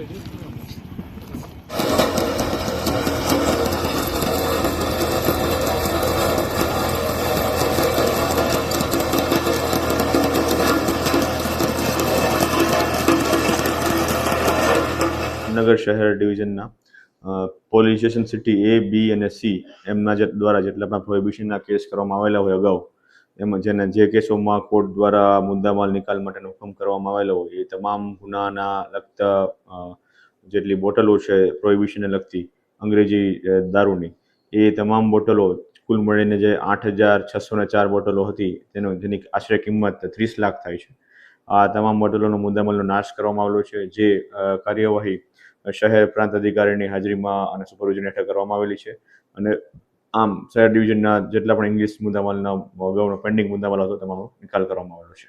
જામનગર શહેર ડિવિઝનના police station city A, B અને C એમના દ્વારા જેટલા પણ પ્રોહિબિશનના કેસ કરવામાં આવેલા હોય અગાઉ, એમાં જે કેસોમાં કોર્ટ દ્વારા મુદ્દામાલ નિકાલ માટેનો હુકમ કરવામાં આવેલો હોય એ તમામ ગુનાના લગતા જેટલી બોટલો છે પ્રોહિબિશનને લગતી અંગ્રેજી દારૂની, એ તમામ બોટલો કુલ મળીને જે 8,604 બોટલો હતી જેની આશરે કિંમત 30 લાખ થાય છે. આ તમામ બોટલોનો મુદ્દામાલનો નાશ કરવામાં આવેલો છે, જે કાર્યવાહી શહેર પ્રાંત અધિકારીની હાજરીમાં અને સુપરવિઝન હેઠળ કરવામાં આવેલી છે. અને આમ શહેર ડિવિઝનના જેટલા પણ ઇંગ્લિશ મુદ્દામાલના અગાઉનો પેન્ડિંગ મુદ્દામાલ હતો તેનો નિકાલ કરવામાં આવેલો છે.